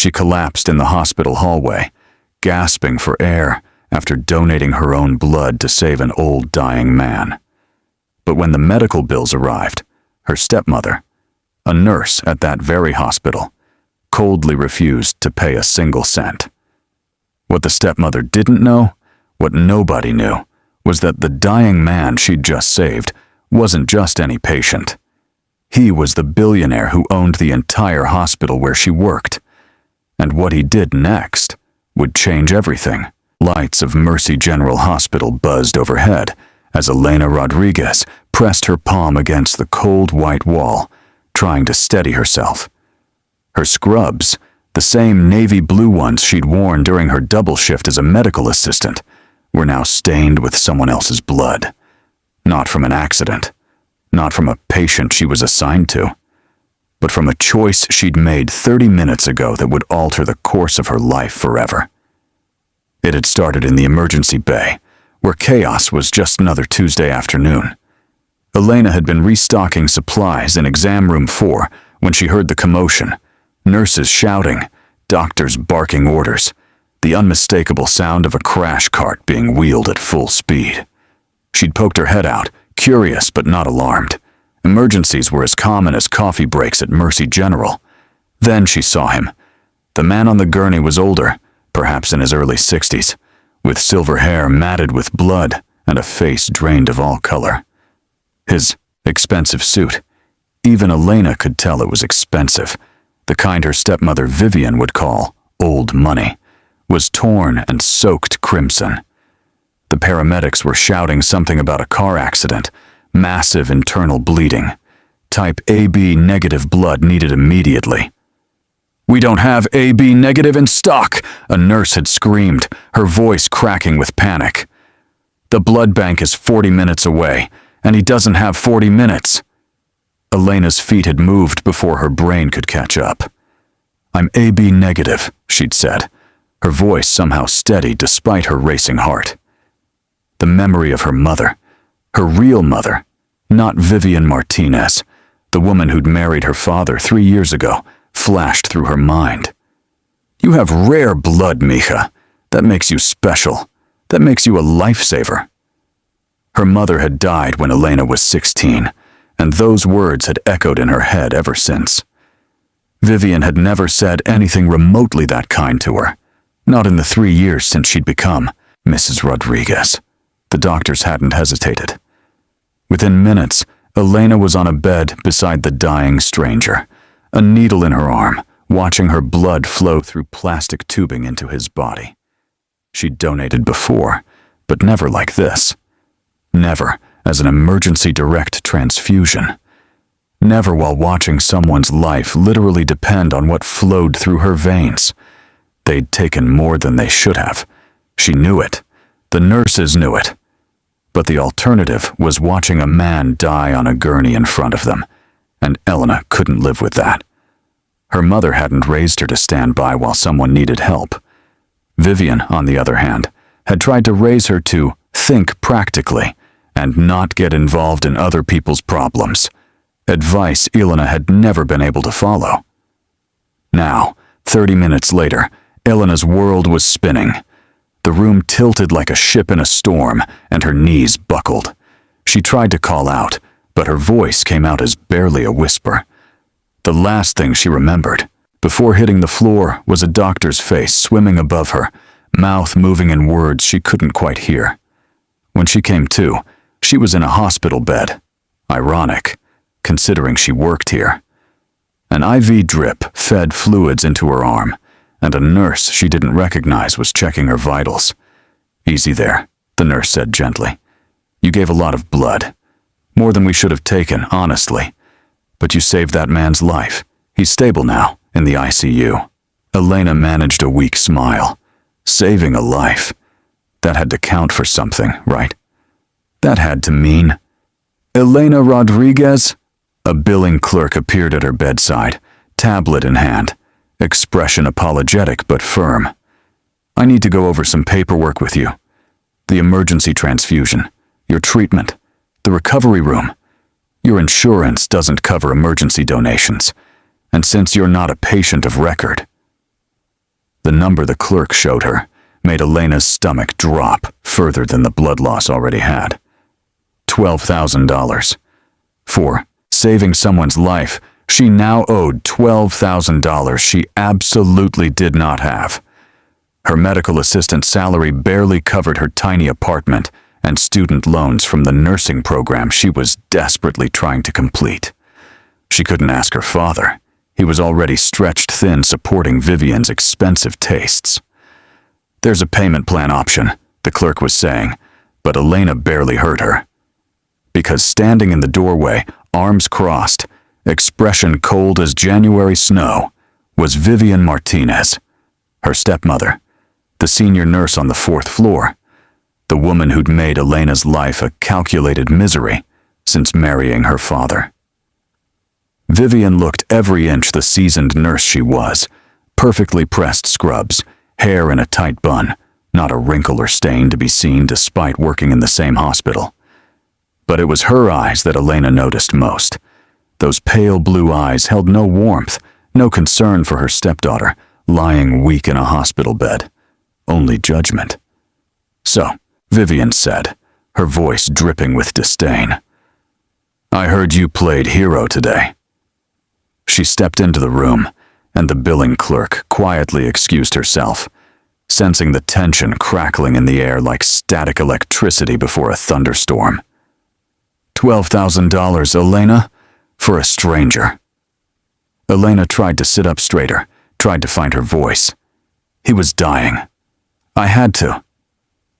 She collapsed in the hospital hallway, gasping for air after donating her own blood to save an old dying man. But when the medical bills arrived, her stepmother, a nurse at that very hospital, coldly refused to pay a single cent. What the stepmother didn't know, what nobody knew, was that the dying man she'd just saved wasn't just any patient. He was the billionaire who owned the entire hospital where she worked. And what he did next would change everything. Lights of Mercy General Hospital buzzed overhead as Elena Rodriguez pressed her palm against the cold white wall, trying to steady herself. Her scrubs, the same navy blue ones she'd worn during her double shift as a medical assistant, were now stained with someone else's blood. Not from an accident, not from a patient she was assigned to, but from a choice she'd made 30 minutes ago that would alter the course of her life forever. It had started in the emergency bay, where chaos was just another Tuesday afternoon. Elena had been restocking supplies in exam room 4 when she heard the commotion, nurses shouting, doctors barking orders, the unmistakable sound of a crash cart being wheeled at full speed. She'd poked her head out, curious but not alarmed. Emergencies were as common as coffee breaks at Mercy General. Then she saw him. The man on the gurney was older, perhaps in his early 60s, with silver hair matted with blood and a face drained of all color. His expensive suit, even Elena could tell it was expensive, the kind her stepmother Vivian would call old money, was torn and soaked crimson. The paramedics were shouting something about a car accident, massive internal bleeding. Type AB negative blood needed immediately. "We don't have AB negative in stock," a nurse had screamed, her voice cracking with panic. "The blood bank is 40 minutes away, and he doesn't have 40 minutes. Elena's feet had moved before her brain could catch up. "I'm AB negative," she'd said, her voice somehow steady despite her racing heart. The memory of her mother, her real mother, not Vivian Martinez, the woman who'd married her father 3 years ago, flashed through her mind. "You have rare blood, Mija. That makes you special. That makes you a lifesaver." Her mother had died when Elena was 16, and those words had echoed in her head ever since. Vivian had never said anything remotely that kind to her, not in the 3 years since she'd become Mrs. Rodriguez. The doctors hadn't hesitated. Within minutes, Elena was on a bed beside the dying stranger, a needle in her arm, watching her blood flow through plastic tubing into his body. She'd donated before, but never like this. Never as an emergency direct transfusion. Never while watching someone's life literally depend on what flowed through her veins. They'd taken more than they should have. She knew it. The nurses knew it. But the alternative was watching a man die on a gurney in front of them, and Elena couldn't live with that. Her mother hadn't raised her to stand by while someone needed help. Vivian, on the other hand, had tried to raise her to think practically and not get involved in other people's problems, advice Elena had never been able to follow. Now, 30 minutes later, Elena's world was spinning. The room tilted like a ship in a storm, and her knees buckled. She tried to call out, but her voice came out as barely a whisper. The last thing she remembered, before hitting the floor, was a doctor's face swimming above her, mouth moving in words she couldn't quite hear. When she came to, she was in a hospital bed. Ironic, considering she worked here. An IV drip fed fluids into her arm, and a nurse she didn't recognize was checking her vitals. "Easy there," the nurse said gently. "You gave a lot of blood. More than we should have taken, honestly. But you saved that man's life. He's stable now, in the ICU." Elena managed a weak smile. Saving a life. That had to count for something, right? That had to mean... "Elena Rodriguez?" A billing clerk appeared at her bedside, tablet in hand, expression apologetic but firm. "I need to go over some paperwork with you. The emergency transfusion, your treatment, the recovery room. Your insurance doesn't cover emergency donations, and since you're not a patient of record..." The number the clerk showed her made Elena's stomach drop further than the blood loss already had. $12,000. For saving someone's life, she now owed $12,000 she absolutely did not have. Her medical assistant salary barely covered her tiny apartment and student loans from the nursing program she was desperately trying to complete. She couldn't ask her father. He was already stretched thin supporting Vivian's expensive tastes. "There's a payment plan option," the clerk was saying, but Elena barely heard her. Because standing in the doorway, arms crossed, expression cold as January snow, was Vivian Martinez, her stepmother, the senior nurse on the 4th floor, the woman who'd made Elena's life a calculated misery since marrying her father. Vivian looked every inch the seasoned nurse she was, perfectly pressed scrubs, hair in a tight bun, not a wrinkle or stain to be seen despite working in the same hospital. But it was her eyes that Elena noticed most. Those pale blue eyes held no warmth, no concern for her stepdaughter, lying weak in a hospital bed. Only judgment. "So," Vivian said, her voice dripping with disdain, "I heard you played hero today." She stepped into the room, and the billing clerk quietly excused herself, sensing the tension crackling in the air like static electricity before a thunderstorm. $12,000, Elena? For a stranger. Elena tried to sit up straighter, tried to find her voice. "He was dying. I had to."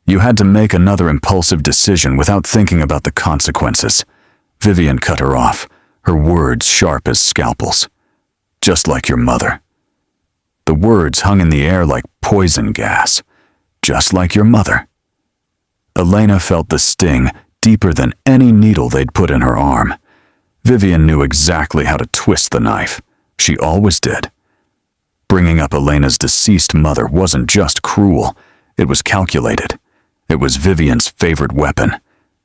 "You had to make another impulsive decision without thinking about the consequences." Vivian cut her off, her words sharp as scalpels. "Just like your mother." The words hung in the air like poison gas. Just like your mother. Elena felt the sting deeper than any needle they'd put in her arm. Vivian knew exactly how to twist the knife. She always did. Bringing up Elena's deceased mother wasn't just cruel, it was calculated. It was Vivian's favorite weapon,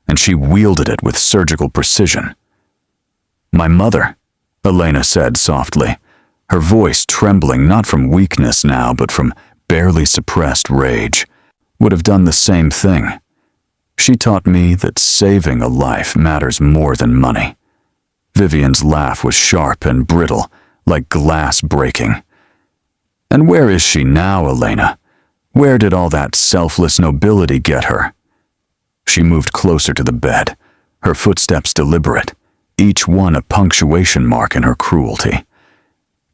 and she wielded it with surgical precision. "My mother," Elena said softly, her voice trembling not from weakness now but from barely suppressed rage, "would have done the same thing. She taught me that saving a life matters more than money." Vivian's laugh was sharp and brittle, like glass breaking. "And where is she now, Elena? Where did all that selfless nobility get her?" She moved closer to the bed, her footsteps deliberate, each one a punctuation mark in her cruelty.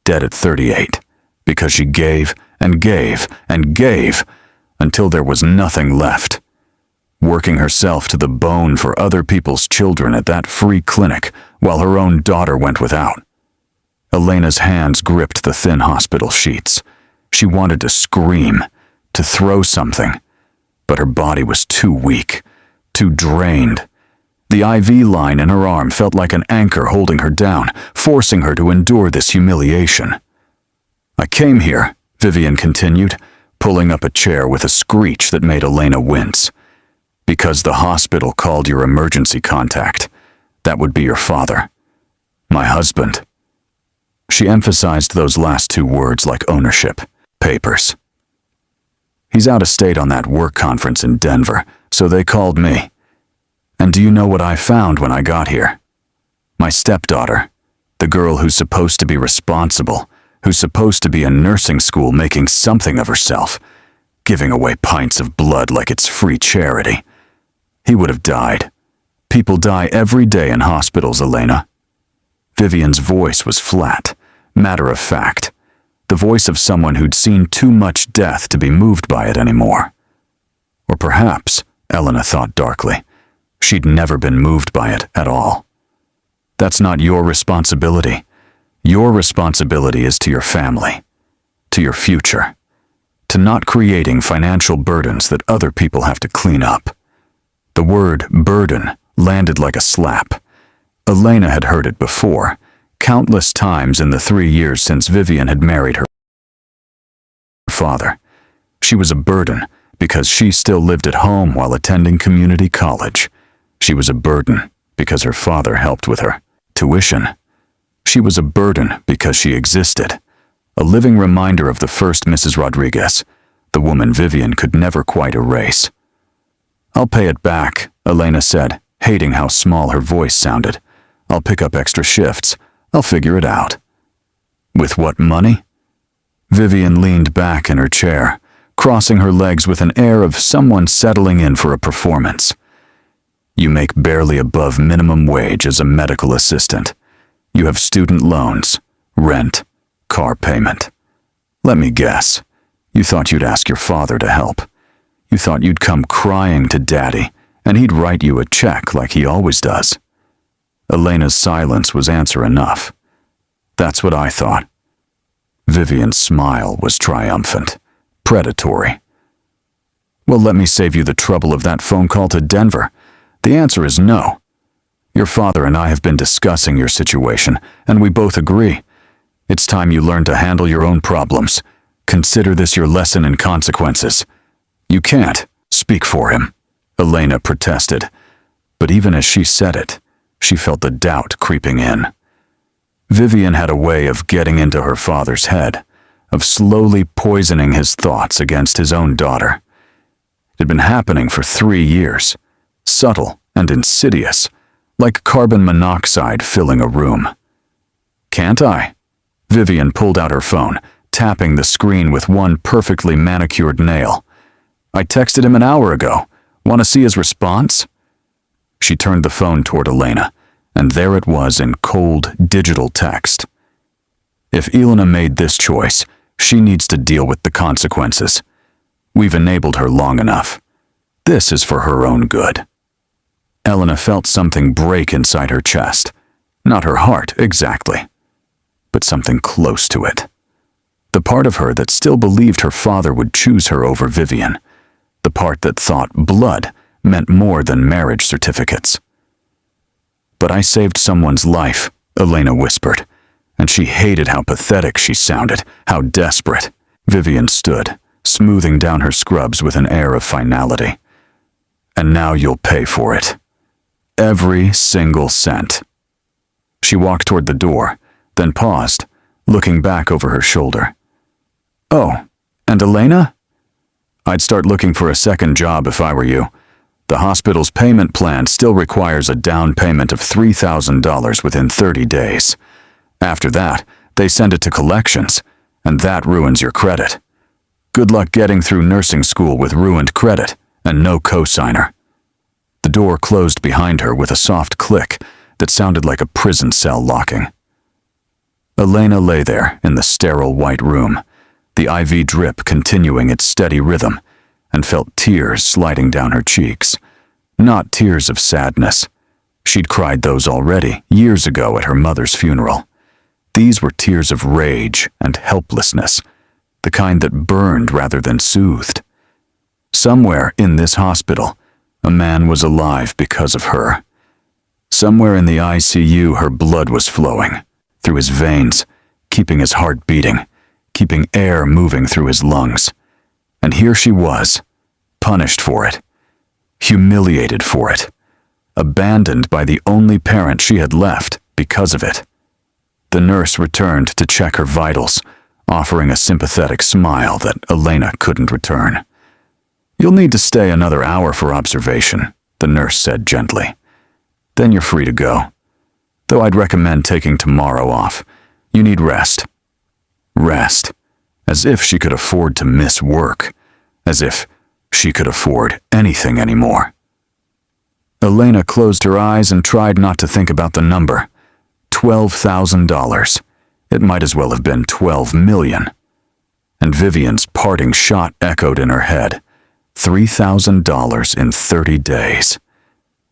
Dead at 38, because she gave and gave and gave until there was nothing left. Working herself to the bone for other people's children at that free clinic while her own daughter went without. Elena's hands gripped the thin hospital sheets. She wanted to scream, to throw something, but her body was too weak, too drained. The IV line in her arm felt like an anchor holding her down, forcing her to endure this humiliation. "I came here," Vivian continued, pulling up a chair with a screech that made Elena wince, "because the hospital called your emergency contact. That would be your father. My husband." She emphasized those last two words like ownership. "Papers. He's out of state on that work conference in Denver, so they called me. And do you know what I found when I got here? My stepdaughter, the girl who's supposed to be responsible, who's supposed to be in nursing school making something of herself, giving away pints of blood like it's free charity. He would have died. People die every day in hospitals, Elena." Vivian's voice was flat, matter of fact, the voice of someone who'd seen too much death to be moved by it anymore. Or perhaps, Elena thought darkly, she'd never been moved by it at all. "That's not your responsibility. Your responsibility is to your family, to your future, to not creating financial burdens that other people have to clean up." The word burden landed like a slap. Elena had heard it before, countless times in the 3 years since Vivian had married her father. She was a burden because she still lived at home while attending community college. She was a burden because her father helped with her tuition. She was a burden because she existed. a living reminder of the first Mrs. Rodriguez, the woman Vivian could never quite erase. "I'll pay it back," Elena said, hating how small her voice sounded. "I'll pick up extra shifts. I'll figure it out." "With what money?" Vivian leaned back in her chair, crossing her legs with an air of someone settling in for a performance. "You make barely above minimum wage as a medical assistant. You have student loans, rent, car payment. Let me guess. You thought you'd ask your father to help. You thought you'd come crying to Daddy, and he'd write you a check like he always does." Elena's silence was answer enough. "That's what I thought." Vivian's smile was triumphant, predatory. "Well, let me save you the trouble of that phone call to Denver. The answer is no. Your father and I have been discussing your situation, and we both agree. It's time you learn to handle your own problems. Consider this your lesson in consequences." "You can't speak for him," Elena protested. But even as she said it, she felt the doubt creeping in. Vivian had a way of getting into her father's head, of slowly poisoning his thoughts against his own daughter. It had been happening for 3 years, subtle and insidious, like carbon monoxide filling a room. "Can't I?" Vivian pulled out her phone, tapping the screen with one perfectly manicured nail. "I texted him an hour ago. Want to see his response?" She turned the phone toward Elena, and there it was in cold, digital text. "If Elena made this choice, she needs to deal with the consequences. We've enabled her long enough. This is for her own good." Elena felt something break inside her chest. Not her heart, exactly, but something close to it. The part of her that still believed her father would choose her over Vivian. The part that thought blood meant more than marriage certificates. "But I saved someone's life," Elena whispered, and she hated how pathetic she sounded, how desperate. Vivian stood, smoothing down her scrubs with an air of finality. "And now you'll pay for it. Every single cent." She walked toward the door, then paused, looking back over her shoulder. "Oh, and Elena?" "I'd start looking for a second job if I were you. The hospital's payment plan still requires a down payment of $3,000 within 30 days. After that, they send it to collections, and that ruins your credit. Good luck getting through nursing school with ruined credit and no cosigner." The door closed behind her with a soft click that sounded like a prison cell locking. Elena lay there in the sterile white room, the IV drip continuing its steady rhythm, and felt tears sliding down her cheeks. Not tears of sadness. She'd cried those already, years ago at her mother's funeral. These were tears of rage and helplessness, the kind that burned rather than soothed. Somewhere in this hospital, a man was alive because of her. Somewhere in the ICU, her blood was flowing through his veins, keeping his heart beating, keeping air moving through his lungs. And here she was, punished for it, humiliated for it, abandoned by the only parent she had left because of it. The nurse returned to check her vitals, offering a sympathetic smile that Elena couldn't return. "You'll need to stay another hour for observation," the nurse said gently. "Then you're free to go. Though I'd recommend taking tomorrow off. You need rest." Rest. As if she could afford to miss work. As if she could afford anything anymore. Elena closed her eyes and tried not to think about the number. $12,000. It might as well have been 12 million. And Vivian's parting shot echoed in her head. $3,000 in 30 days.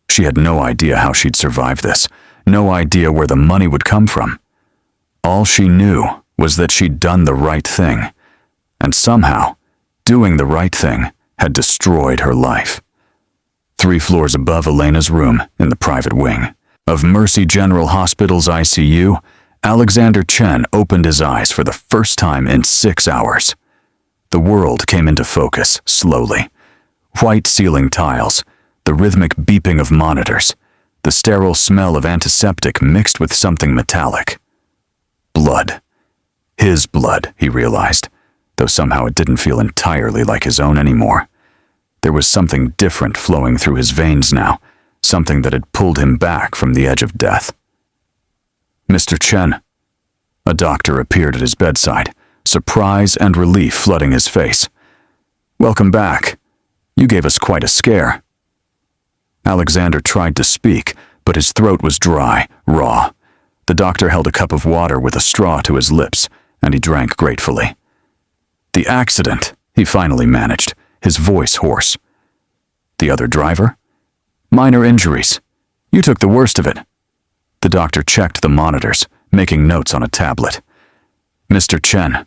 She had no idea how she'd survive this, no idea where the money would come from. All she knew was that she'd done the right thing, and somehow, doing the right thing had destroyed her life. 3 floors above Elena's room, in the private wing of Mercy General Hospital's ICU, Alexander Chen opened his eyes for the first time in 6 hours. The world came into focus slowly. White ceiling tiles, the rhythmic beeping of monitors, the sterile smell of antiseptic mixed with something metallic. Blood. His blood, he realized, though somehow it didn't feel entirely like his own anymore. There was something different flowing through his veins now, something that had pulled him back from the edge of death. "Mr. Chen." A doctor appeared at his bedside, surprise and relief flooding his face. "Welcome back. You gave us quite a scare." Alexander tried to speak, but his throat was dry, raw. The doctor held a cup of water with a straw to his lips, and he drank gratefully. "The accident," he finally managed, his voice hoarse. "The other driver?" "Minor injuries. You took the worst of it." The doctor checked the monitors, making notes on a tablet. "Mr. Chen,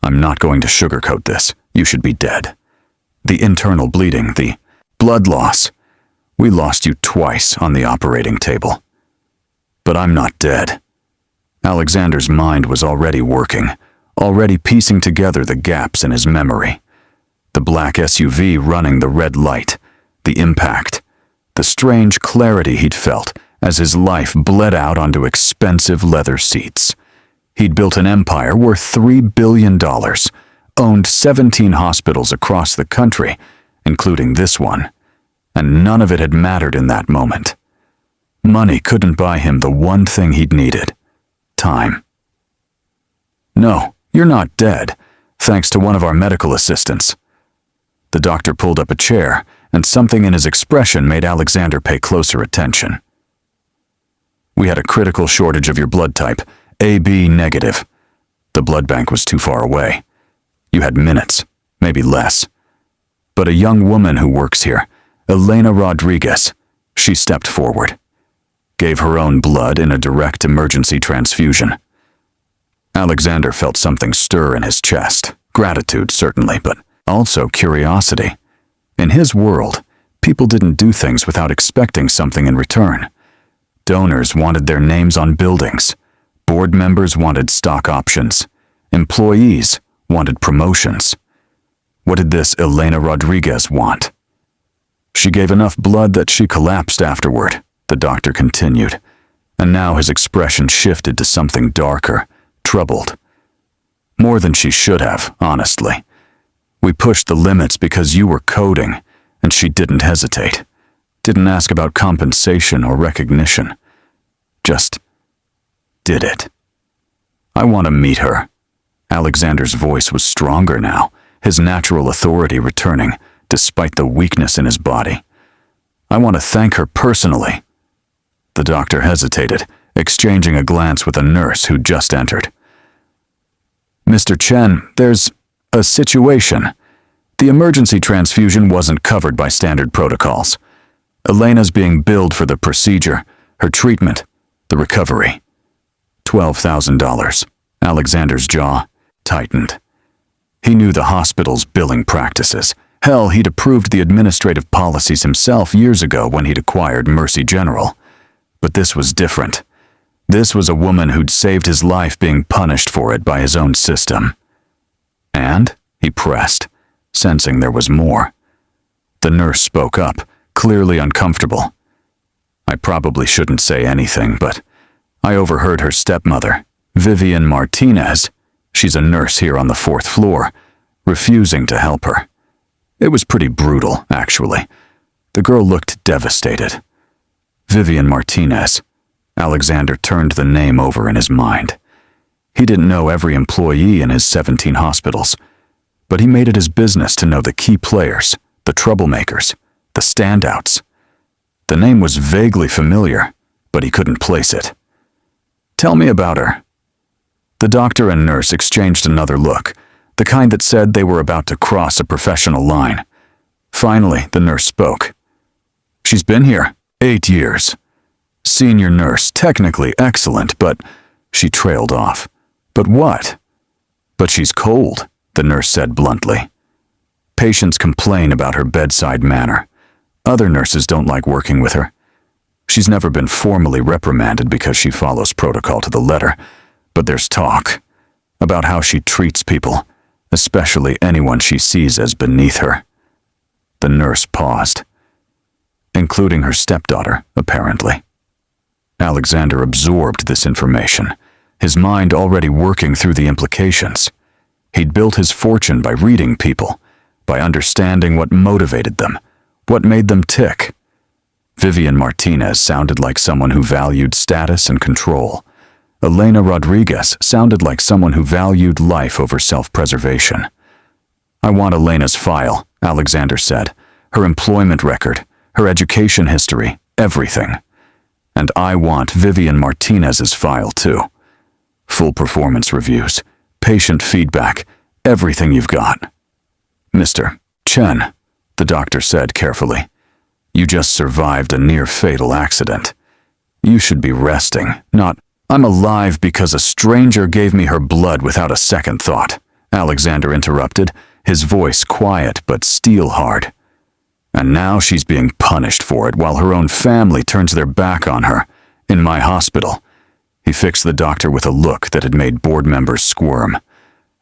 I'm not going to sugarcoat this. You should be dead. The internal bleeding, the blood loss. We lost you twice on the operating table. But I'm not dead." Alexander's mind was already working, already piecing together the gaps in his memory. The black SUV running the red light, the impact, the strange clarity he'd felt as his life bled out onto expensive leather seats. He'd built an empire worth $3 billion, owned 17 hospitals across the country, including this one, and none of it had mattered in that moment. Money couldn't buy him the one thing he'd needed: time. "No, you're not dead, thanks to one of our medical assistants." The doctor pulled up a chair, and something in his expression made Alexander pay closer attention. "We had a critical shortage of your blood type, AB negative. The blood bank was too far away. You had minutes, maybe less. But a young woman who works here, Elena Rodriguez, she stepped forward. Gave her own blood in a direct emergency transfusion." Alexander felt something stir in his chest, gratitude certainly, but also curiosity. In his world, people didn't do things without expecting something in return. Donors wanted their names on buildings. Board members wanted stock options. Employees wanted promotions. What did this Elena Rodriguez want? "She gave enough blood that she collapsed afterward," the doctor continued, and now his expression shifted to something darker, troubled. "More than she should have, honestly. We pushed the limits because you were coding, and she didn't hesitate. Didn't ask about compensation or recognition. Just did it. I want to meet her." Alexander's voice was stronger now, his natural authority returning, despite the weakness in his body. "I want to thank her personally." The doctor hesitated, exchanging a glance with a nurse who'd just entered. "Mr. Chen, there's a situation. The emergency transfusion wasn't covered by standard protocols. Elena's being billed for the procedure, her treatment, the recovery. $12,000. Alexander's jaw tightened. He knew the hospital's billing practices. Hell, he'd approved the administrative policies himself years ago when he'd acquired Mercy General. But this was different. This was a woman who'd saved his life being punished for it by his own system. And he pressed, sensing there was more. The nurse spoke up, clearly uncomfortable. "I probably shouldn't say anything, but I overheard her stepmother, Vivian Martinez, she's a nurse here on the 4th floor, refusing to help her. It was pretty brutal, actually. The girl looked devastated. Vivian Martinez." Alexander turned the name over in his mind. He didn't know every employee in his 17 hospitals, but he made it his business to know the key players, the troublemakers, the standouts. The name was vaguely familiar, but he couldn't place it. "Tell me about her." The doctor and nurse exchanged another look, the kind that said they were about to cross a professional line. Finally, the nurse spoke. "She's been here 8 years. Senior nurse, technically excellent, but..." She trailed off. "But what?" "But she's cold," the nurse said bluntly. "Patients complain about her bedside manner. Other nurses don't like working with her. She's never been formally reprimanded because she follows protocol to the letter, but there's talk about how she treats people, especially anyone she sees as beneath her." The nurse paused. "Including her stepdaughter, apparently." Alexander absorbed this information, his mind already working through the implications. He'd built his fortune by reading people, by understanding what motivated them, what made them tick. Vivian Martinez sounded like someone who valued status and control. Elena Rodriguez sounded like someone who valued life over self-preservation. "I want Elena's file," Alexander said. "Her employment record, her education history, everything. And I want Vivian Martinez's file too. Full performance reviews, patient feedback, everything you've got." "Mr. Chen," the doctor said carefully, "you just survived a near-fatal accident. You should be resting, not, 'I'm alive because a stranger gave me her blood without a second thought,'" Alexander interrupted, his voice quiet but steel-hard. "And now she's being punished for it while her own family turns their back on her, in my hospital." He fixed the doctor with a look that had made board members squirm.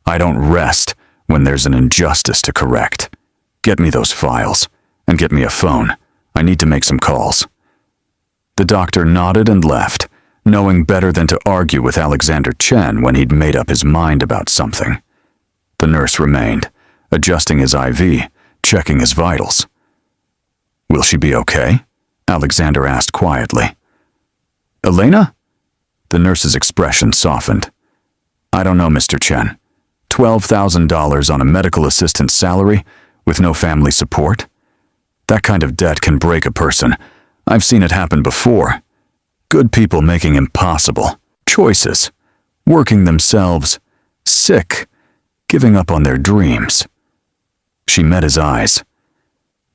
"I don't rest when there's an injustice to correct. Get me those files, and get me a phone. I need to make some calls." The doctor nodded and left, knowing better than to argue with Alexander Chen when he'd made up his mind about something. The nurse remained, adjusting his IV, checking his vitals. "Will she be okay?" Alexander asked quietly. "Elena?" The nurse's expression softened. "I don't know, Mr. Chen. $12,000 on a medical assistant's salary with no family support? That kind of debt can break a person. I've seen it happen before. Good people making impossible choices, working themselves sick, giving up on their dreams." She met his eyes.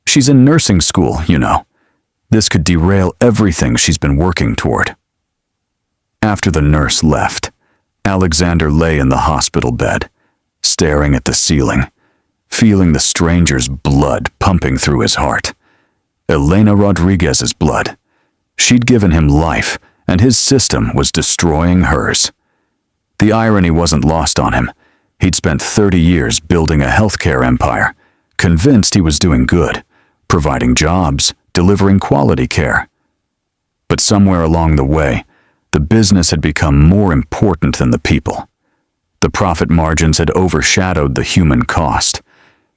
"She's in nursing school, you know. This could derail everything she's been working toward." After the nurse left, Alexander lay in the hospital bed, staring at the ceiling, feeling the stranger's blood pumping through his heart. Elena Rodriguez's blood. She'd given him life, and his system was destroying hers. The irony wasn't lost on him. He'd spent 30 years building a healthcare empire, convinced he was doing good, providing jobs, delivering quality care. But somewhere along the way, the business had become more important than the people. The profit margins had overshadowed the human cost.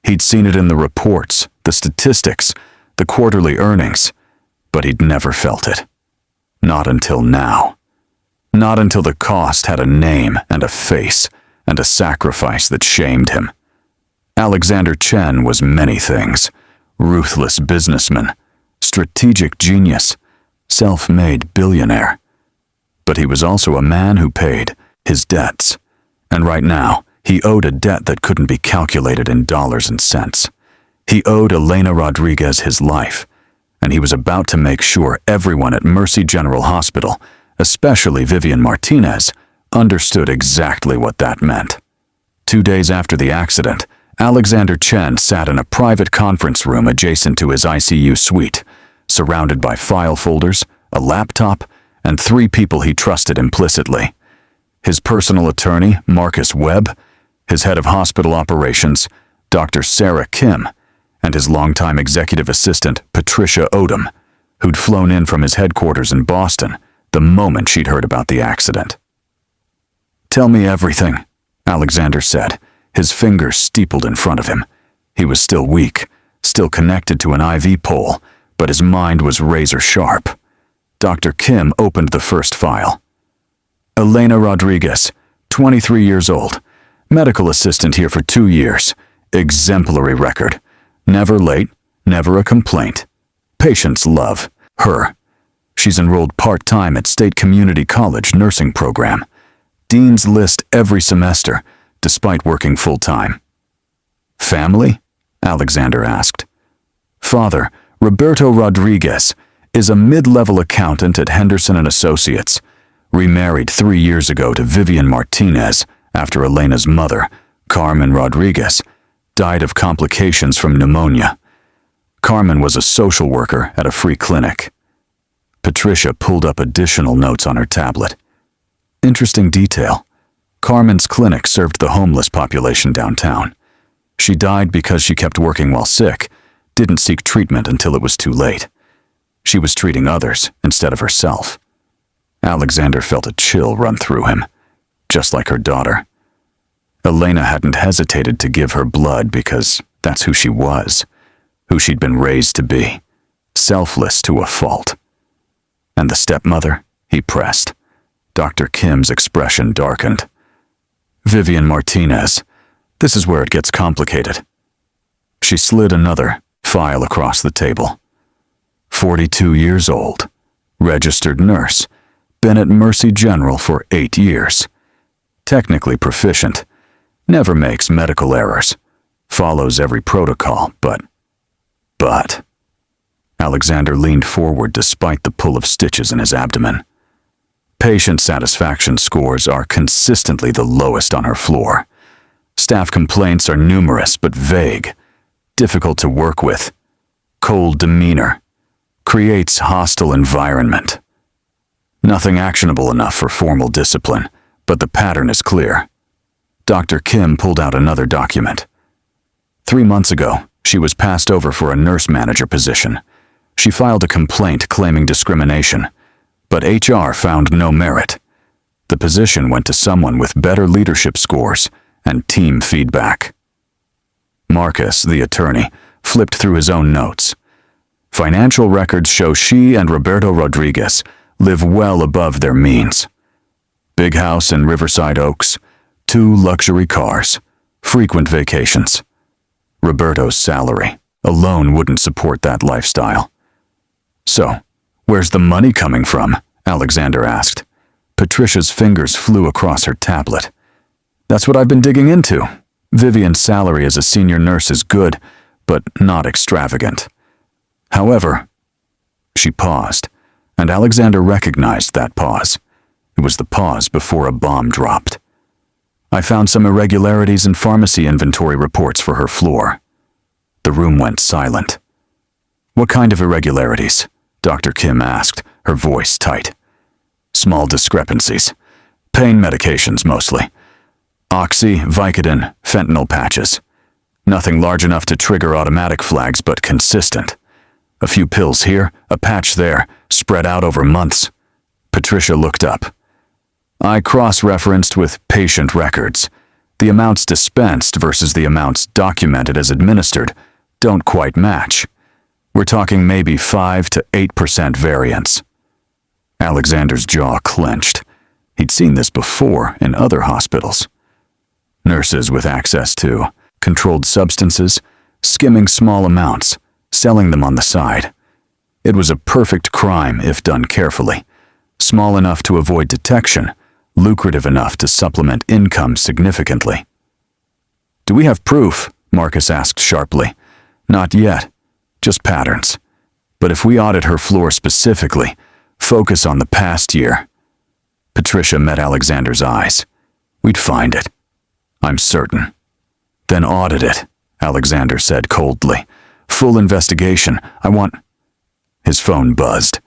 He'd seen it in the reports, the statistics, the quarterly earnings, but he'd never felt it. Not until now. Not until the cost had a name and a face and a sacrifice that shamed him. Alexander Chen was many things: ruthless businessman, strategic genius, self-made billionaire. But he was also a man who paid his debts, and right now he owed a debt that couldn't be calculated in dollars and cents. He owed Elena Rodriguez his life, and he was about to make sure everyone at Mercy General Hospital, especially Vivian Martinez, understood exactly what that meant. 2 days after the accident, Alexander Chen sat in a private conference room adjacent to his ICU suite, surrounded by file folders, a laptop, and 3 people he trusted implicitly. His personal attorney, Marcus Webb, his head of hospital operations, Dr. Sarah Kim, and his longtime executive assistant, Patricia Odom, who'd flown in from his headquarters in Boston the moment she'd heard about the accident. "Tell me everything," Alexander said, his fingers steepled in front of him. He was still weak, still connected to an IV pole, but his mind was razor-sharp. Dr. Kim opened the first file. "Elena Rodriguez, 23 years old, medical assistant here for 2 years, exemplary record. Never late, never a complaint. Patients love her. She's enrolled part-time at State Community College nursing program. Dean's list every semester, despite working full-time." "Family?" Alexander asked. "Father, Roberto Rodriguez, is a mid-level accountant at Henderson & Associates. Remarried 3 years ago to Vivian Martinez after Elena's mother, Carmen Rodriguez, died of complications from pneumonia. Carmen was a social worker at a free clinic." Patricia pulled up additional notes on her tablet. Interesting detail. Carmen's clinic served the homeless population downtown. She died because she kept working while sick, didn't seek treatment until it was too late. She was treating others instead of herself. Alexander felt a chill run through him. just like her daughter. Elena hadn't hesitated to give her blood because that's who she was, who she'd been raised to be, selfless to a fault. And the stepmother, he pressed. Dr. Kim's expression darkened. Vivian Martinez, this is where it gets complicated. She slid another file across the table. 42 years old, registered nurse, been at Mercy General for 8 years. Technically proficient, never makes medical errors, follows every protocol, but... Alexander leaned forward despite the pull of stitches in his abdomen. Patient satisfaction scores are consistently the lowest on her floor. Staff complaints are numerous but vague, difficult to work with. Cold demeanor. Creates hostile environment. Nothing actionable enough for formal discipline, but the pattern is clear. Dr. Kim pulled out another document. 3 months ago, she was passed over for a nurse manager position. She filed a complaint claiming discrimination, but HR found no merit. The position went to someone with better leadership scores and team feedback. Marcus, the attorney, flipped through his own notes. Financial records show she and Roberto Rodriguez live well above their means. Big house in Riverside Oaks, 2 luxury cars, frequent vacations. Roberto's salary alone wouldn't support that lifestyle. So, where's the money coming from? Alexander asked. Patricia's fingers flew across her tablet. That's what I've been digging into. Vivian's salary as a senior nurse is good, but not extravagant. However, she paused, and Alexander recognized that pause. It was the pause before a bomb dropped. I found some irregularities in pharmacy inventory reports for her floor. The room went silent. What kind of irregularities? Dr. Kim asked, her voice tight. Small discrepancies. Pain medications mostly. Oxy, Vicodin, fentanyl patches. Nothing large enough to trigger automatic flags, but consistent. A few pills here, a patch there, spread out over months. Patricia looked up. I cross-referenced with patient records. The amounts dispensed versus the amounts documented as administered don't quite match. We're talking maybe 5 to 8% variance. Alexander's jaw clenched. He'd seen this before in other hospitals. Nurses with access to controlled substances, skimming small amounts, selling them on the side. It was a perfect crime if done carefully. Small enough to avoid detection, lucrative enough to supplement income significantly. Do we have proof? Marcus asked sharply. Not yet. Just patterns. But if we audit her floor specifically, focus on the past year. Patricia met Alexander's eyes. We'd find it. I'm certain. Then audit it, Alexander said coldly. Full investigation. I want... His phone buzzed.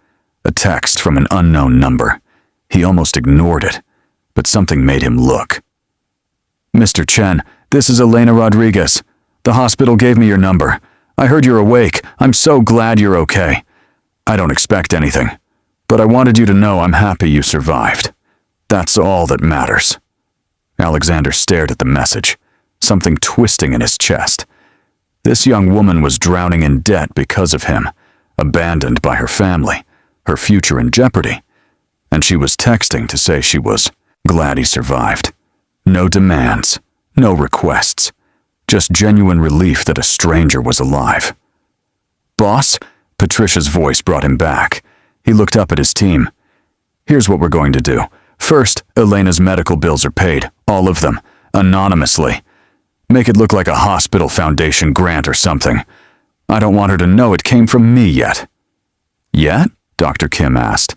A text from an unknown number. He almost ignored it, but something made him look. Mr. Chen, this is Elena Rodriguez. The hospital gave me your number. I heard you're awake. I'm so glad you're okay. I don't expect anything, but I wanted you to know I'm happy you survived. That's all that matters. Alexander stared at the message, something twisting in his chest. This young woman was drowning in debt because of him, abandoned by her family, her future in jeopardy, and she was texting to say she was glad he survived. No demands, no requests. Just genuine relief that a stranger was alive. Boss? Patricia's voice brought him back. He looked up at his team. Here's what we're going to do. First, Elena's medical bills are paid, all of them, anonymously. Make it look like a hospital foundation grant or something. I don't want her to know it came from me yet. Yet? Dr. Kim asked.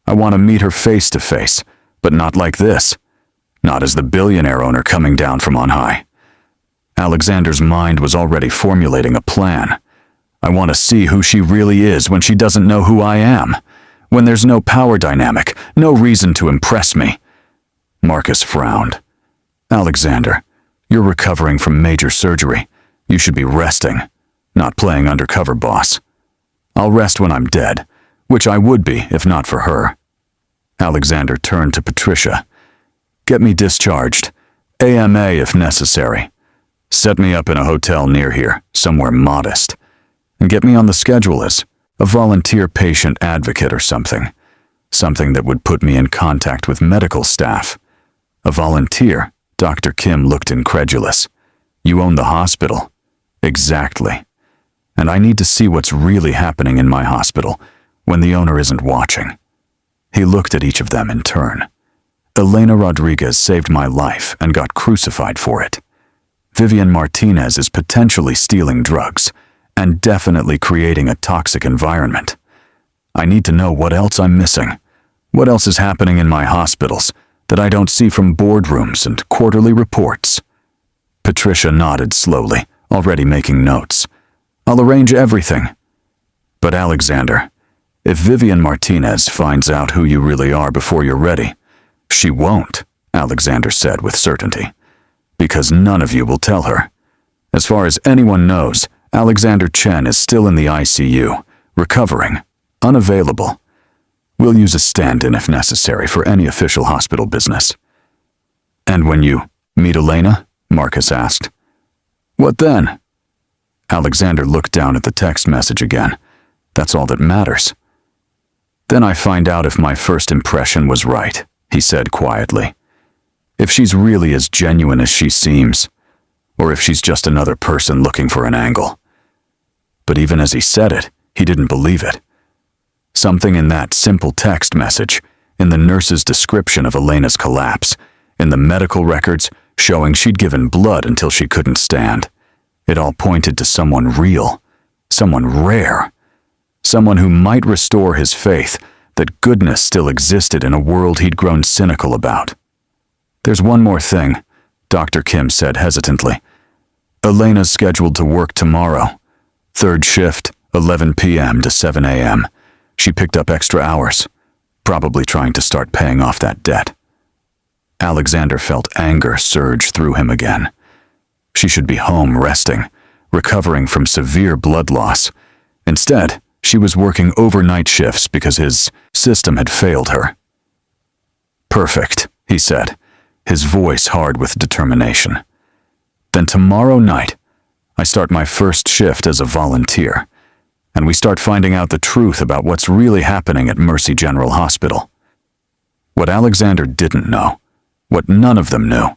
I want to meet her face to face, but not like this. Not as the billionaire owner coming down from on high. Alexander's mind was already formulating a plan. I want to see who she really is when she doesn't know who I am. When there's no power dynamic, no reason to impress me. Marcus frowned. Alexander, you're recovering from major surgery. You should be resting, not playing undercover boss. I'll rest when I'm dead, which I would be if not for her. Alexander turned to Patricia. Get me discharged. AMA if necessary. Set me up in a hotel near here, somewhere modest. And get me on the schedule as a volunteer patient advocate or something. Something that would put me in contact with medical staff. A volunteer? Dr. Kim looked incredulous. You own the hospital. Exactly. And I need to see what's really happening in my hospital when the owner isn't watching. He looked at each of them in turn. Elena Rodriguez saved my life and got crucified for it. Vivian Martinez is potentially stealing drugs and definitely creating a toxic environment. I need to know what else I'm missing. What else is happening in my hospitals that I don't see from boardrooms and quarterly reports? Patricia nodded slowly, already making notes. I'll arrange everything. But Alexander, if Vivian Martinez finds out who you really are before you're ready, she won't, Alexander said with certainty, because none of you will tell her. As far as anyone knows, Alexander Chen is still in the ICU, recovering, unavailable. We'll use a stand-in if necessary for any official hospital business. And when you meet Elena? Marcus asked. What then? Alexander looked down at the text message again. That's all that matters. Then I find out if my first impression was right, he said quietly. If she's really as genuine as she seems, or if she's just another person looking for an angle. But even as he said it, he didn't believe it. Something in that simple text message, in the nurse's description of Elena's collapse, in the medical records showing she'd given blood until she couldn't stand. It all pointed to someone real, someone rare, someone who might restore his faith that goodness still existed in a world he'd grown cynical about. There's one more thing, Dr. Kim said hesitantly. Elena's scheduled to work tomorrow. Third shift, 11 p.m. to 7 a.m. She picked up extra hours, probably trying to start paying off that debt. Alexander felt anger surge through him again. She should be home resting, recovering from severe blood loss. Instead, she was working overnight shifts because his system had failed her. Perfect, he said, his voice hard with determination. Then tomorrow night, I start my first shift as a volunteer, and we start finding out the truth about what's really happening at Mercy General Hospital. What Alexander didn't know, what none of them knew,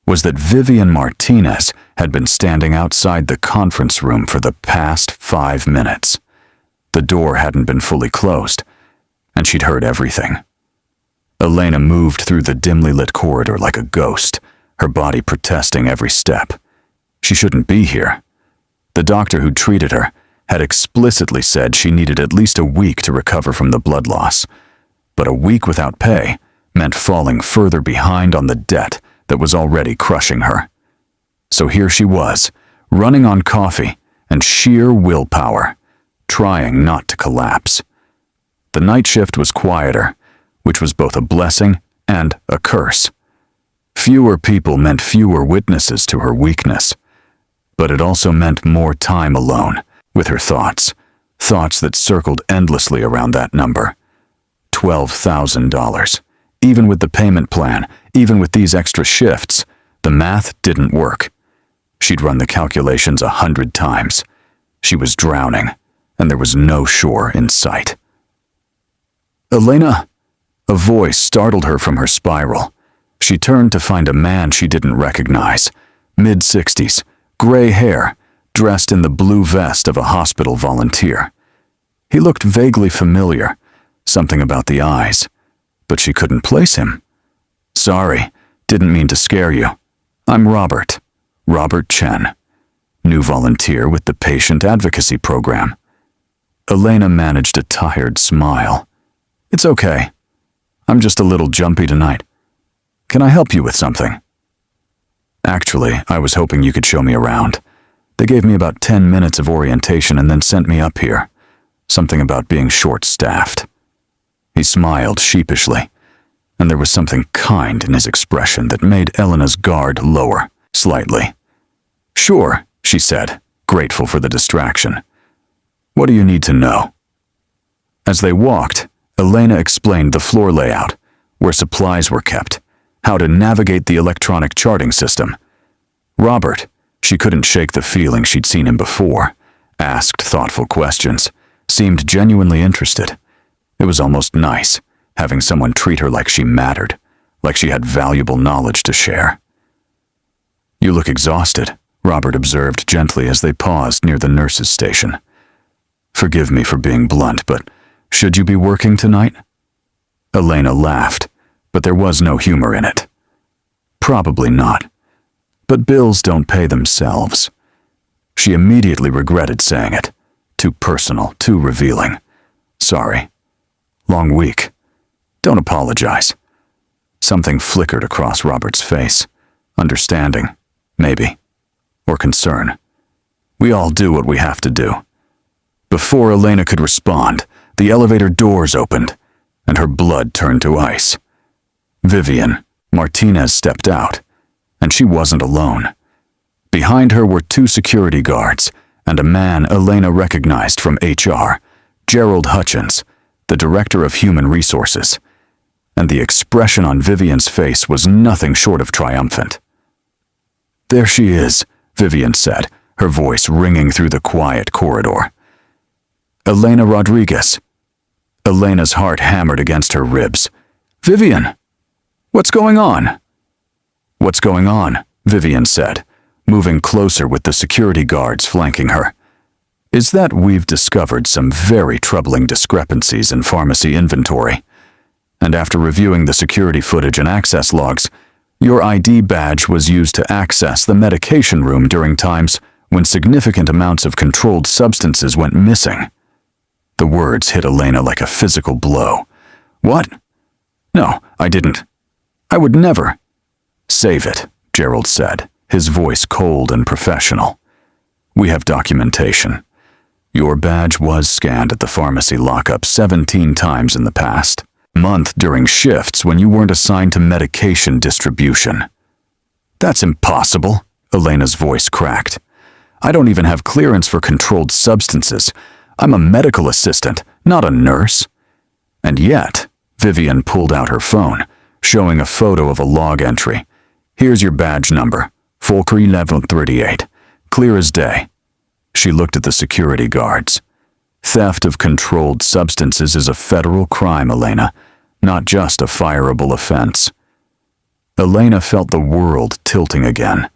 was that Vivian Martinez had been standing outside the conference room for the past 5 minutes. The door hadn't been fully closed, and she'd heard everything. Elena moved through the dimly lit corridor like a ghost, her body protesting every step. She shouldn't be here. The doctor who treated her had explicitly said she needed at least a week to recover from the blood loss, but a week without pay meant falling further behind on the debt that was already crushing her. So here she was, running on coffee and sheer willpower, trying not to collapse. The night shift was quieter, which was both a blessing and a curse. Fewer people meant fewer witnesses to her weakness, but it also meant more time alone with her thoughts that circled endlessly around that number. $12,000. Even with the payment plan, even with these extra shifts, the math didn't work. She'd run the calculations 100 times. She was drowning, and there was no shore in sight. Elena! A voice startled her from her spiral. She turned to find a man she didn't recognize, mid-60s, gray hair, dressed in the blue vest of a hospital volunteer. He looked vaguely familiar, something about the eyes, but she couldn't place him. Sorry, didn't mean to scare you. I'm Robert Chen, new volunteer with the patient advocacy program. Elena managed a tired smile. It's okay. I'm just a little jumpy tonight. Can I help you with something? Actually, I was hoping you could show me around. They gave me about 10 minutes of orientation and then sent me up here. Something about being short-staffed. He smiled sheepishly, and there was something kind in his expression that made Elena's guard lower, slightly. Sure, she said, grateful for the distraction. What do you need to know? As they walked, Elena explained the floor layout, where supplies were kept, how to navigate the electronic charting system. Robert, she couldn't shake the feeling she'd seen him before, asked thoughtful questions, seemed genuinely interested. It was almost nice, having someone treat her like she mattered, like she had valuable knowledge to share. "You look exhausted," Robert observed gently as they paused near the nurse's station. "Forgive me for being blunt, but should you be working tonight?" Elena laughed, but there was no humor in it. "Probably not. But bills don't pay themselves." She immediately regretted saying it. Too personal, too revealing. "Sorry. Long week. Don't apologize." Something flickered across Robert's face. Understanding, maybe. Or concern. We all do what we have to do. Before Elena could respond, the elevator doors opened, and her blood turned to ice. Vivian, Martinez, stepped out, and she wasn't alone. Behind her were 2 security guards, and a man Elena recognized from HR, Gerald Hutchins, the Director of Human Resources. And the expression on Vivian's face was nothing short of triumphant. "There she is," Vivian said, her voice ringing through the quiet corridor. "Elena Rodriguez." Elena's heart hammered against her ribs. "Vivian! What's going on?" "What's going on?" Vivian said, moving closer with the security guards flanking her. "Is that we've discovered some very troubling discrepancies in pharmacy inventory. And after reviewing the security footage and access logs, your ID badge was used to access the medication room during times when significant amounts of controlled substances went missing." The words hit Elena like a physical blow. "What? No, I didn't. I would never." "Save it," Gerald said, his voice cold and professional. "We have documentation. Your badge was scanned at the pharmacy lockup 17 times in the past month during shifts when you weren't assigned to medication distribution." "That's impossible," Elena's voice cracked. "I don't even have clearance for controlled substances. I'm a medical assistant, not a nurse." And yet, Vivian pulled out her phone, showing a photo of a log entry. "Here's your badge number, Folkery level 38, clear as day." She looked at the security guards. "Theft of controlled substances is a federal crime, Elena, not just a fireable offense." Elena felt the world tilting again,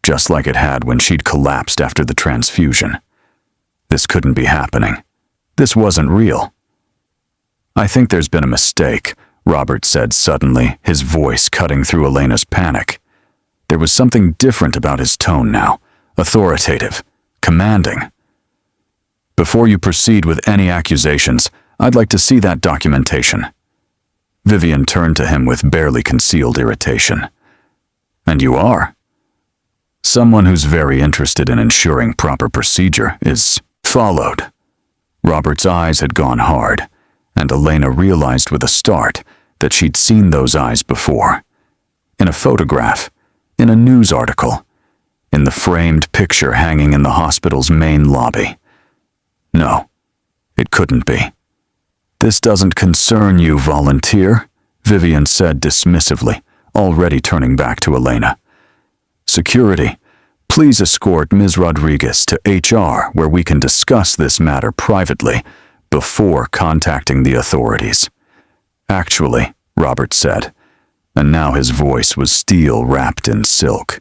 just like it had when she'd collapsed after the transfusion. This couldn't be happening. This wasn't real. "I think there's been a mistake," Robert said suddenly, his voice cutting through Elena's panic. There was something different about his tone now, authoritative, commanding. "Before you proceed with any accusations, I'd like to see that documentation." Vivian turned to him with barely concealed irritation. "And you are?" "Someone who's very interested in ensuring proper procedure is followed." Robert's eyes had gone hard, and Elena realized with a start that she'd seen those eyes before. In a photograph, in a news article, in the framed picture hanging in the hospital's main lobby. No, it couldn't be. "This doesn't concern you, volunteer," Vivian said dismissively, already turning back to Elena. "Security, please escort Ms. Rodriguez to HR where we can discuss this matter privately before contacting the authorities." "Actually," Robert said, and now his voice was steel wrapped in silk,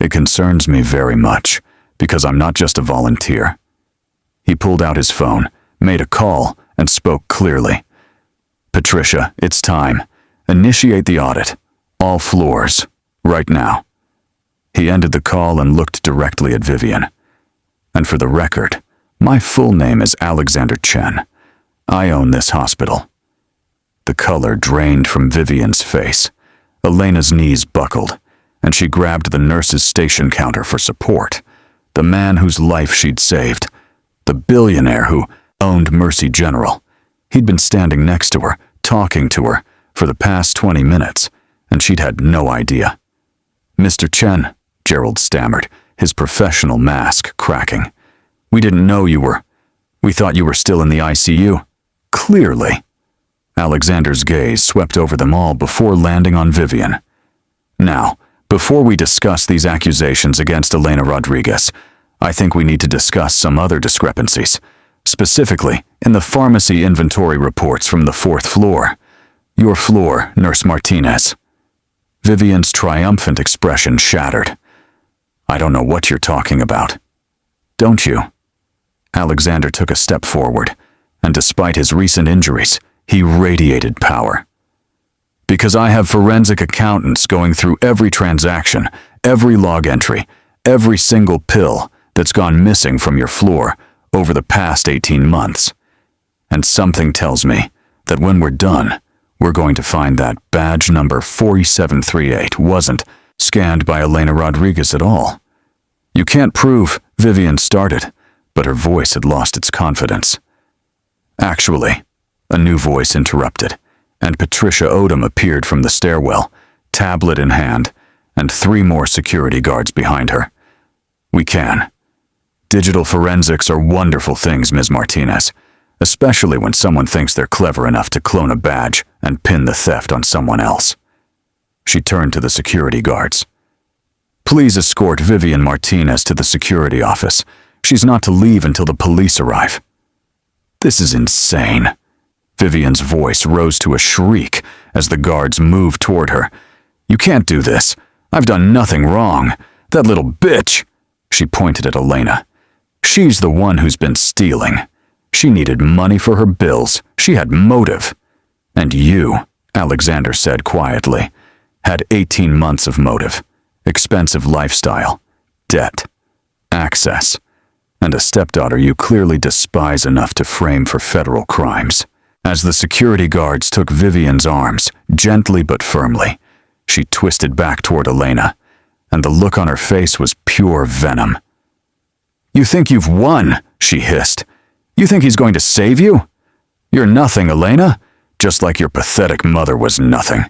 "it concerns me very much, because I'm not just a volunteer." He pulled out his phone, made a call, and spoke clearly. "Patricia, it's time. Initiate the audit. All floors. Right now." He ended the call and looked directly at Vivian. "And for the record, my full name is Alexander Chen. I own this hospital." The color drained from Vivian's face. Elena's knees buckled, and she grabbed the nurse's station counter for support. The man whose life she'd saved. The billionaire who owned Mercy General. He'd been standing next to her, talking to her, for the past 20 minutes, and she'd had no idea. "Mr. Chen," Gerald stammered, his professional mask cracking. "We didn't know you were. We thought you were still in the ICU." "Clearly." Alexander's gaze swept over them all before landing on Vivian. Now, before we discuss these accusations against Elena Rodriguez, I think we need to discuss some other discrepancies, specifically in the pharmacy inventory reports from the 4th floor. Your floor, Nurse Martinez. Vivian's triumphant expression shattered. I don't know what you're talking about. Don't you? Alexander took a step forward, and despite his recent injuries, he radiated power. Because I have forensic accountants going through every transaction, every log entry, every single pill that's gone missing from your floor over the past 18 months. And something tells me that when we're done, we're going to find that badge number 4738 wasn't scanned by Elena Rodriguez at all. You can't prove, Vivian started, but her voice had lost its confidence. Actually, a new voice interrupted, and Patricia Odom appeared from the stairwell, tablet in hand, and 3 more security guards behind her. We can. Digital forensics are wonderful things, Ms. Martinez, especially when someone thinks they're clever enough to clone a badge and pin the theft on someone else. She turned to the security guards. Please escort Vivian Martinez to the security office. She's not to leave until the police arrive. This is insane. Vivian's voice rose to a shriek as the guards moved toward her. You can't do this. I've done nothing wrong. That little bitch. She pointed at Elena. She's the one who's been stealing. She needed money for her bills. She had motive. And you, Alexander said quietly, had 18 months of motive. Expensive lifestyle, debt, access, and a stepdaughter you clearly despise enough to frame for federal crimes. As the security guards took Vivian's arms, gently but firmly, she twisted back toward Elena, and the look on her face was pure venom. You think you've won, she hissed. You think he's going to save you? You're nothing, Elena, just like your pathetic mother was nothing.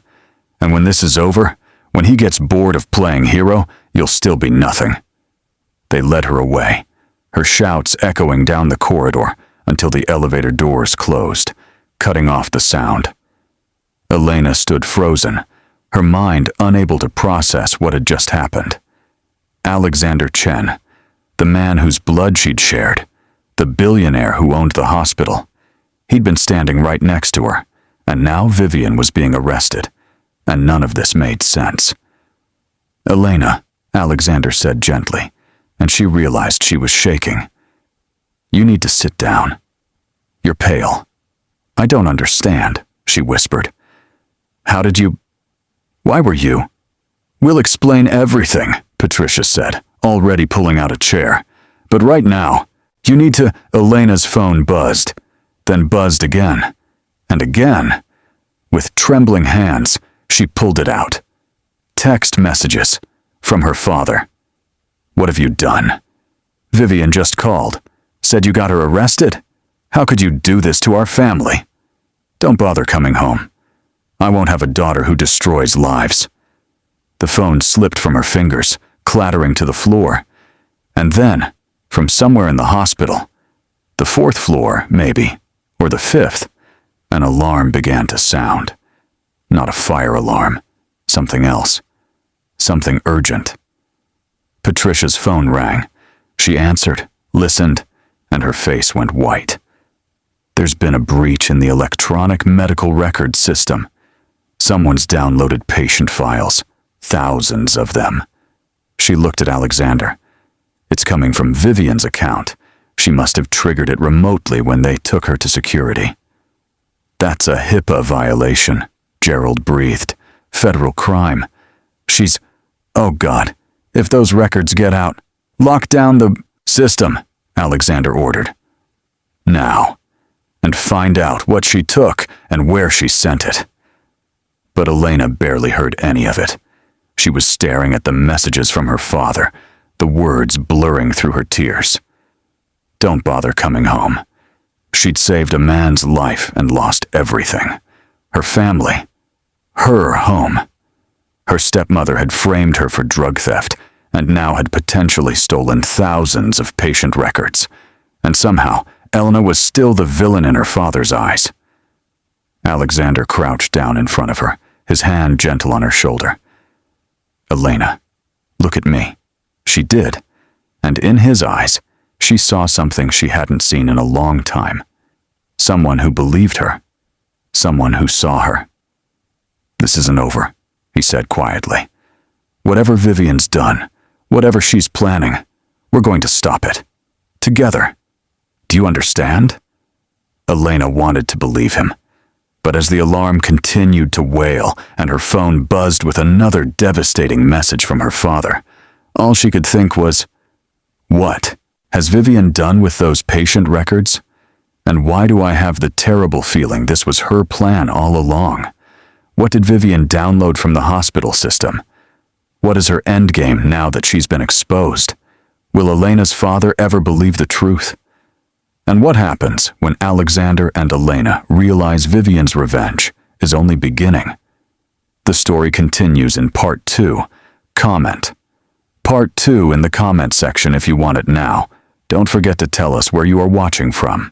And when this is over, when he gets bored of playing hero, you'll still be nothing. They led her away, her shouts echoing down the corridor until the elevator doors closed, cutting off the sound. Elena stood frozen, her mind unable to process what had just happened. Alexander Chen, the man whose blood she'd shared, the billionaire who owned the hospital. He'd been standing right next to her, and now Vivian was being arrested, and none of this made sense. Elena, Alexander said gently, and she realized she was shaking. You need to sit down. You're pale. I don't understand, she whispered. How did you... Why were you... We'll explain everything, Patricia said, already pulling out a chair. But right now, you need to... Elena's phone buzzed, then buzzed again, and again. With trembling hands, she pulled it out. Text messages from her father. What have you done? Vivian just called. Said you got her arrested? How could you do this to our family? Don't bother coming home. I won't have a daughter who destroys lives. The phone slipped from her fingers, clattering to the floor. And then, from somewhere in the hospital, the 4th floor, maybe, or the 5th, an alarm began to sound. Not a fire alarm. Something else. Something urgent. Patricia's phone rang. She answered, listened, and her face went white. There's been a breach in the electronic medical record system. Someone's downloaded patient files. Thousands of them. She looked at Alexander. It's coming from Vivian's account. She must have triggered it remotely when they took her to security. That's a HIPAA violation, Gerald breathed. Federal crime. She's... Oh God, if those records get out, lock down the system, Alexander ordered. Now. And find out what she took and where she sent it. But Elena barely heard any of it. She was staring at the messages from her father, the words blurring through her tears. Don't bother coming home. She'd saved a man's life and lost everything. Her family. Her home. Her stepmother had framed her for drug theft and now had potentially stolen thousands of patient records. And somehow, Elena was still the villain in her father's eyes. Alexander crouched down in front of her, his hand gentle on her shoulder. "Elena, look at me." She did, and in his eyes, she saw something she hadn't seen in a long time. Someone who believed her. Someone who saw her. "This isn't over," he said quietly. "Whatever Vivian's done, whatever she's planning, we're going to stop it. Together. Do you understand?" Elena wanted to believe him, but as the alarm continued to wail and her phone buzzed with another devastating message from her father, all she could think was, "What has Vivian done with those patient records? And why do I have the terrible feeling this was her plan all along? What did Vivian download from the hospital system? What is her endgame now that she's been exposed? Will Elena's father ever believe the truth? And what happens when Alexander and Elena realize Vivian's revenge is only beginning? The story continues in Part 2. Comment. Part 2 in the comment section if you want it now. Don't forget to tell us where you are watching from.